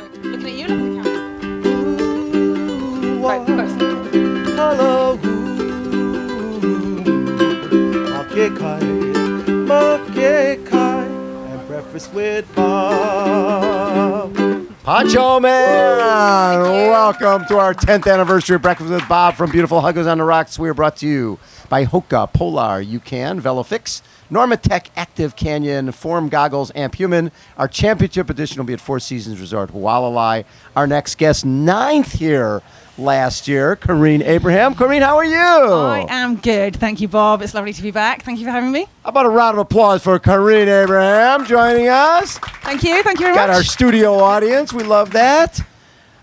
Looking at you, looking at the camera. Right, first. Hello. Makekai, and breakfast with Bob. Poncho Man! Welcome to our 10th anniversary of Breakfast with Bob from beautiful Huggos on the Rocks. We are brought to you by HOKA, Polar, UCAN, Velofix, Normatec, Active Canyon, Form Goggles, Amp Human. Our championship edition will be at Four Seasons Resort, Hualalai. Our next guest, 9th here last year, Corinne Abraham. Corinne, how are you? I am good. Thank you, Bob. It's lovely to be back. Thank you for having me. How about a round of applause for Corinne Abraham joining us? Thank you. Thank you very much. Got our studio audience. We love that.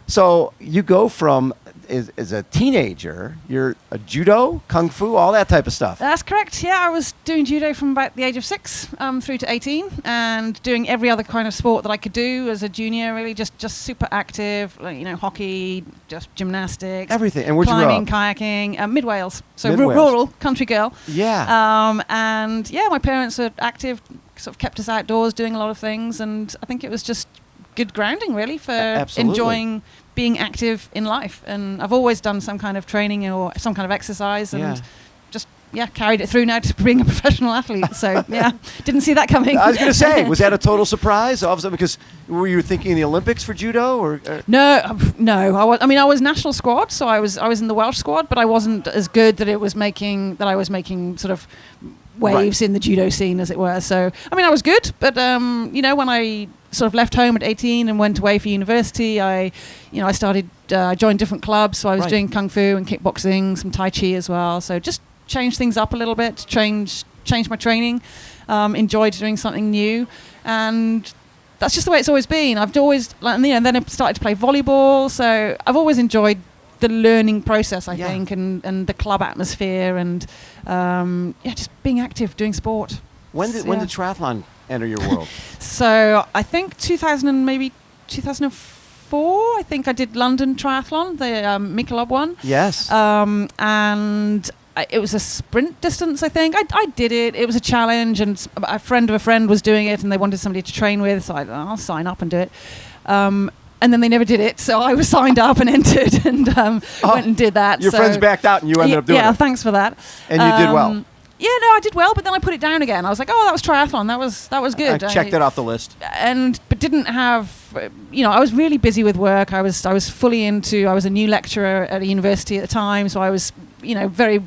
So you go from, as a teenager, you're a judo, kung fu, all that type of stuff. That's correct. Yeah, I was doing judo from about the age of 6 through to 18 and doing every other kind of sport that I could do as a junior, really just super active, like, hockey, just gymnastics. Everything. And where'd you grow climbing, up? kayaking, Mid-Wales. So Mid-Wales. Rural, country girl. Yeah. And yeah, my parents are active, sort of kept us outdoors doing a lot of things, and I think it was just good grounding, really, for enjoying being active in life. And I've always done some kind of training or some kind of exercise, and just carried it through now to being a professional athlete. So didn't see that coming. I was going to say, was that a total surprise? All of a sudden, because were you thinking the Olympics for judo, or? No. I was national squad, so I was in the Welsh squad, but I wasn't as good that I was making sort of waves in the judo scene, as it were. So I was good, but when I sort of left home at 18 and went away for university, I started joined different clubs. So I was doing kung fu and kickboxing, some tai chi as well. So just changed things up a little bit, changed my training, enjoyed doing something new, and that's just the way it's always been. I've always, and then I started to play volleyball. So I've always enjoyed the learning process, I think, and the club atmosphere, and just being active, doing sport. When did triathlon enter your world? So I think 2004. I think I did London Triathlon, the Michelob one. Yes. And it was a sprint distance, I think. I did it. It was a challenge, and a friend of a friend was doing it, and they wanted somebody to train with, so I'll sign up and do it. And then they never did it, so I was signed up and entered, and went and did that. Your friends backed out, and you ended up doing it. Yeah, thanks for that. And you did well. Yeah, no, I did well, but then I put it down again. I was like, oh, that was triathlon. That was good. I checked it off the list. But didn't have, I was really busy with work. I was fully into. I was a new lecturer at a university at the time, so I was, very.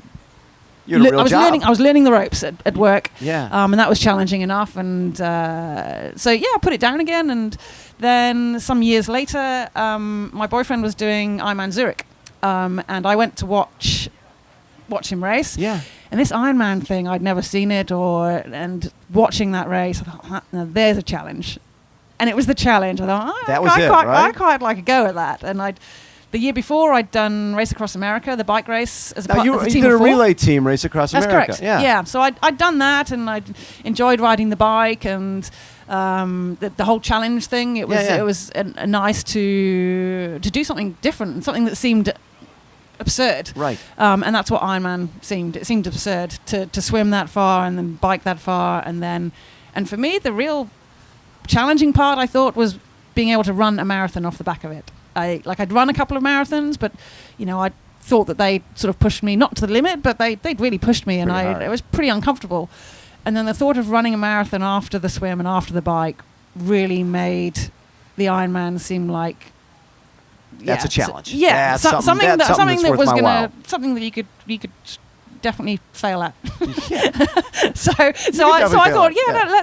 You had a real job. I was learning the ropes at work. Yeah. And that was challenging enough, and I put it down again, and then some years later, my boyfriend was doing Ironman Zurich, and I went to watch him race. Yeah. And this Ironman thing, I'd never seen it, and watching that race, I thought, now there's a challenge. And it was the challenge. I thought, I quite like a go at that. And the year before, I'd done Race Across America, the bike race, as a team you of did a 4. relay team, Race Across America. That's correct. Yeah. So I'd done that, and I'd enjoyed riding the bike, and the whole challenge thing. It was nice to do something different, something that seemed absurd. Right. And that's what Ironman seemed. It seemed absurd to swim that far and then bike that far, and for me, the real challenging part, I thought, was being able to run a marathon off the back of it. I'd run a couple of marathons, but I thought that they sort of pushed me, not to the limit, but they'd really pushed me, and it was pretty uncomfortable. And then the thought of running a marathon after the swim and after the bike really made the Ironman seem like that's a challenge. Something that was gonna something that you could definitely fail at. Yeah. so I thought,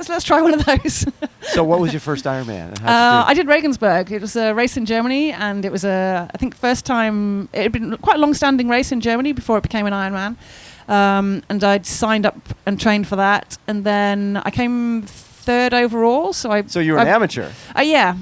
let's try one of those. So what was your first Ironman? I did Regensburg. It was a race in Germany, and it was I think first time. It had been quite a long-standing race in Germany before it became an Ironman, and I'd signed up and trained for that, and then I came third overall. So you were an amateur.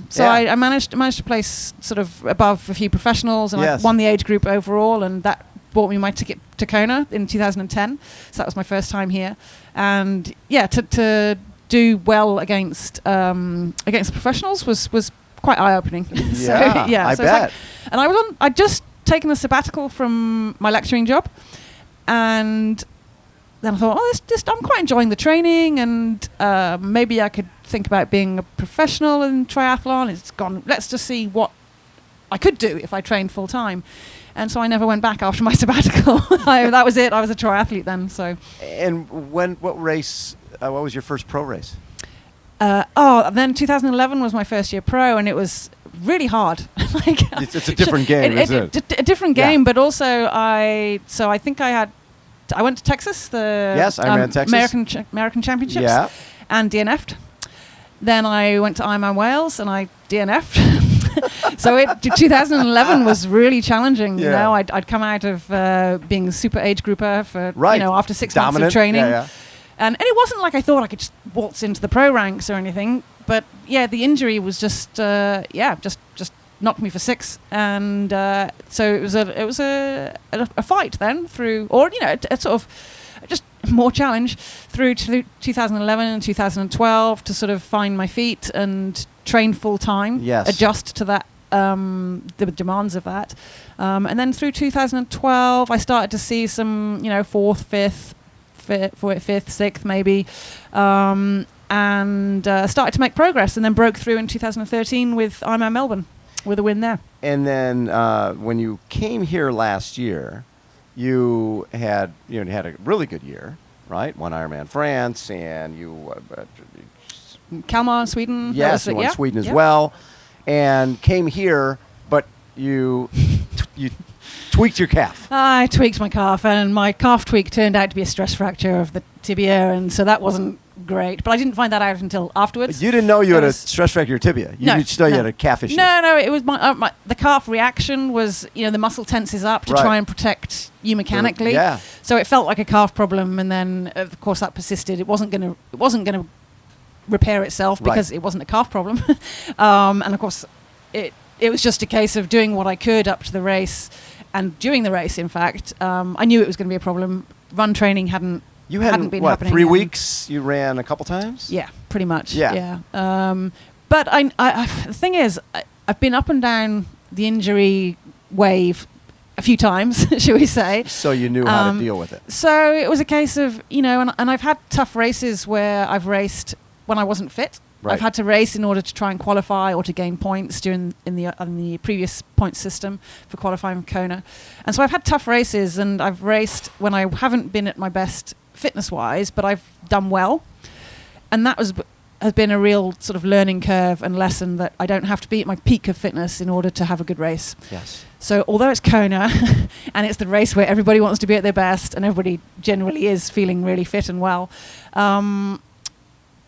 So I managed to place sort of above a few professionals, and I won the age group overall, and that bought me my ticket to Kona in 2010. So that was my first time here, and to do well against the professionals was quite eye-opening. I bet. And I'd just taken a sabbatical from my lecturing job, and then I thought, I'm quite enjoying the training, and maybe I could think about being a professional in triathlon. It's gone. Let's just see what I could do if I trained full time. And so I never went back after my sabbatical. That was it. I was a triathlete then. So. And what race? What was your first pro race? Then 2011 was my first year pro, and it was really hard. It's a different game, isn't it? A different game, but also I think I went to Texas, I ran Texas. American Championships, Yeah. and DNF'd. Then I went to Ironman Wales and I DNF'd. So 2011 was really challenging. Yeah. You know, I'd come out of being a super age grouper for after 6 months of Dominant. training. Yeah. And it wasn't like I thought I could just waltz into the pro ranks or anything. But yeah, the injury was just knocked me for 6. And so it was a fight then through, or a sort of just more challenge through to 2011 and 2012 to sort of find my feet and train full time. Yes. Adjust to that. The demands of that. And then through 2012, I started to see some, 4th, 5th, 6th maybe, and started to make progress, and then broke through in 2013 with Ironman Melbourne with a win there. And then when you came here last year, you had a really good year, right? Won Ironman France, and you Kalmar, Sweden. Yes, you won Sweden as well, and came here, but you tweaked your calf. I tweaked my calf, and my calf tweak turned out to be a stress fracture of the tibia, and so that wasn't great. But I didn't find that out until afterwards. You didn't know you had a stress fracture of your tibia. You had a calf issue. No, it was the calf reaction was, the muscle tenses up to try and protect you mechanically. Yeah. So it felt like a calf problem, and then of course that persisted. It wasn't going to repair itself because it wasn't a calf problem. And of course it was just a case of doing what I could up to the race. And during the race, in fact, I knew it was going to be a problem. Run training hadn't been happening. 3 weeks you ran a couple times? Yeah, pretty much. Yeah. But the thing is, I've been up and down the injury wave a few times, shall we say. So you knew how to deal with it. So it was a case of, and I've had tough races where I've raced when I wasn't fit. Right. I've had to race in order to try and qualify or to gain points in the previous point system for qualifying for Kona. And so I've had tough races, and I've raced when I haven't been at my best fitness-wise, but I've done well. And that has been a real sort of learning curve and lesson that I don't have to be at my peak of fitness in order to have a good race. Yes. So although it's Kona and it's the race where everybody wants to be at their best and everybody generally is feeling really fit and well,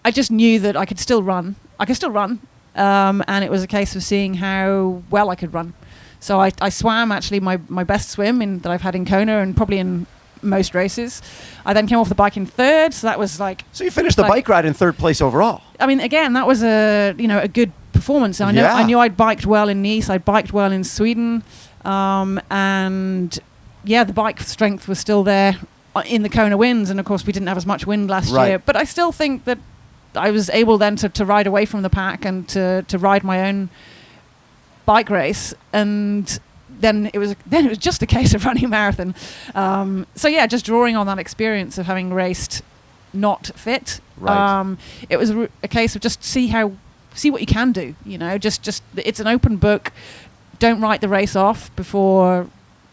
I just knew that I could still run. And it was a case of seeing how well I could run. So I swam actually my best swim that I've had in Kona and probably in most races. I then came off the bike in 3rd, so that was like... So you finished the bike ride in 3rd place overall. I mean, again, that was a good performance. I knew I'd biked well in Nice, I'd biked well in Sweden, and the bike strength was still there in the Kona winds, and of course we didn't have as much wind last year. But I still think that I was able then to ride away from the pack and to ride my own bike race, and then it was just a case of running a marathon. Just drawing on that experience of having raced not fit. Right. It was a case of just see what you can do. Just it's an open book. Don't write the race off before.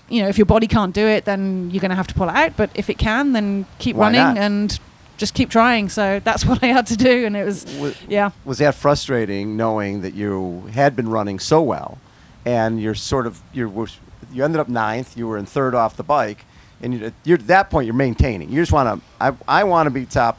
If your body can't do it, then you're going to have to pull it out. But if it can, then keep running and just keep trying. So that's what I had to do, and it was Was that frustrating, knowing that you had been running so well, and you ended up 9th, you were in 3rd off the bike, and you're at that point you're maintaining. You just want to. I want to be top.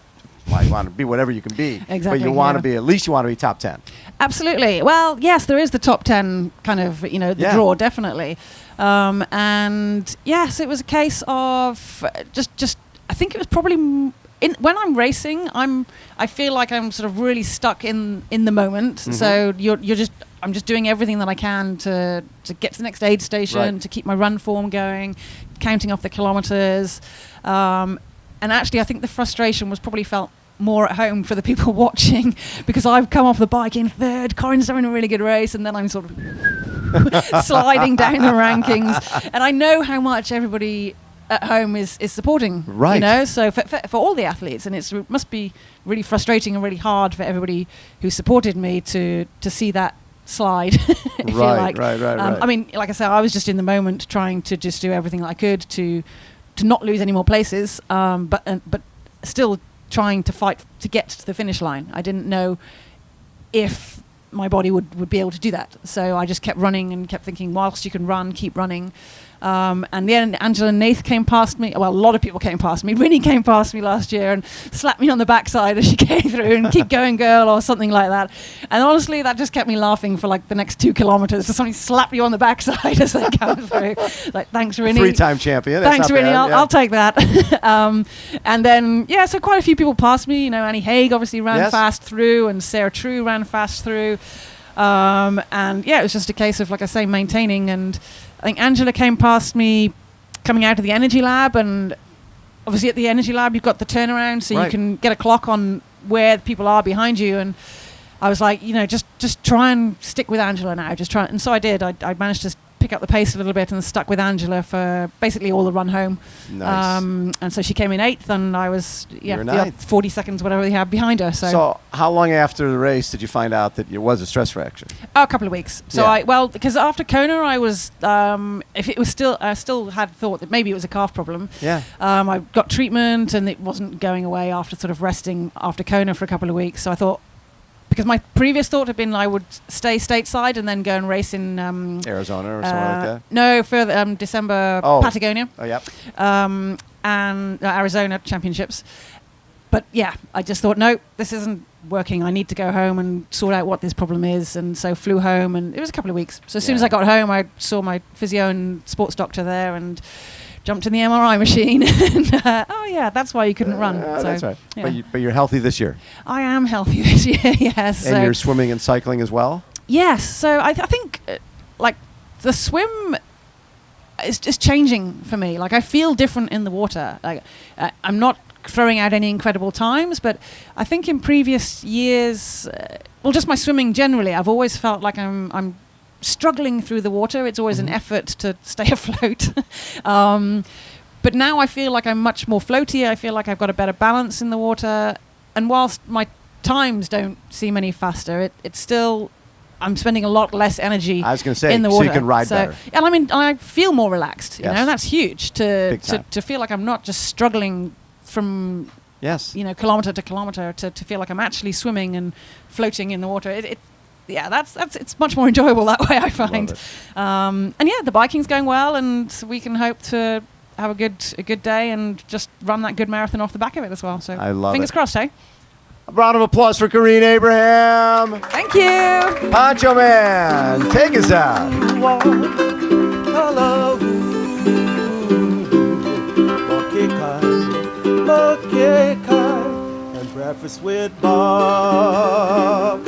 Well, you want to be whatever you can be, exactly, but you want to be at least you want to be top 10. Absolutely. Well, yes, there is the top 10 kind of the draw definitely, and yes, it was a case of just I think it was probably. When I'm racing, I feel like I'm sort of really stuck in the moment. Mm-hmm. So I'm just doing everything that I can to get to the next aid station, to keep my run form going, counting off the kilometers. And actually, I think the frustration was probably felt more at home for the people watching, because I've come off the bike in 3rd, Corinne's having a really good race, and then I'm sort of sliding down the rankings. And I know how much everybody at home is supporting. Right. You know, so for all the athletes, and it must be really frustrating and really hard for everybody who supported me to see that slide. If you like. Right. I mean, like I said, I was just in the moment trying to just do everything I could to not lose any more places, but still trying to fight to get to the finish line. I didn't know if my body would be able to do that. So I just kept running and kept thinking, whilst you can run, keep running. And then Angela Nath came past me. Well, a lot of people came past me. Winnie came past me last year and slapped me on the backside as she came through and keep going, girl, or something like that. And honestly, that just kept me laughing for like the next 2 kilometers. To somebody slap you on the backside as they come through. Like, thanks, Winnie. 3-time champion. That's Thanks, not Winnie. bad, I'll take that. And then, so quite a few people passed me. You know, Annie Haig obviously ran fast through, and Sarah True ran fast through. And it was just a case of, like I say, maintaining. And I think Angela came past me coming out of the energy lab, and obviously at the energy lab you've got the turnaround, so you can get a clock on where people are behind you. And I was like, just try and stick with Angela now. Just try, and so I did. I managed to pick up the pace a little bit and stuck with Angela for basically all the run home. Nice. And so she came in 8th, and I was You're ninth. 40 seconds whatever they had behind her. So how long after the race did you find out that it was a stress fracture? a couple of weeks. So because after Kona I was if it was still, I still had thought that maybe it was a calf problem. I got treatment and it wasn't going away after sort of resting after Kona for a couple of weeks. So I thought, because my previous thought had been I would stay stateside and then go and race in Arizona or something like that? No, further December, Patagonia. Oh, yep. And Arizona championships. But I just thought, no, this isn't working. I need to go home and sort out what this problem is. And so flew home, and it was a couple of weeks. So as soon as I got home, I saw my physio and sports doctor there and jumped in the MRI machine. And, that's why you couldn't run. So, that's right. Yeah. But you're healthy this year. I am healthy this year, yes. And you're swimming and cycling as well? Yes. So I think, like, the swim is just changing for me. Like, I feel different in the water. Like, I'm not throwing out any incredible times, but I think in previous years, just my swimming generally, I've always felt like I'm struggling through the water. It's always an effort to stay afloat. But now I feel like I'm much more floaty. I feel like I've got a better balance in the water. And whilst my times don't seem any faster, it's still, I'm spending a lot less energy I was going to say, in the water. So you can ride better. And I mean, I feel more relaxed. You know, that's huge to feel like I'm not just struggling from kilometer to kilometer to feel like I'm actually swimming and floating in the water. It's much more enjoyable that way, I find. And the biking's going well, and we can hope to have a good day and just run that good marathon off the back of it as well. So I love fingers crossed, hey? A round of applause for Corinne Abraham. Thank you. Poncho Man, take us out. And breakfast with Bob.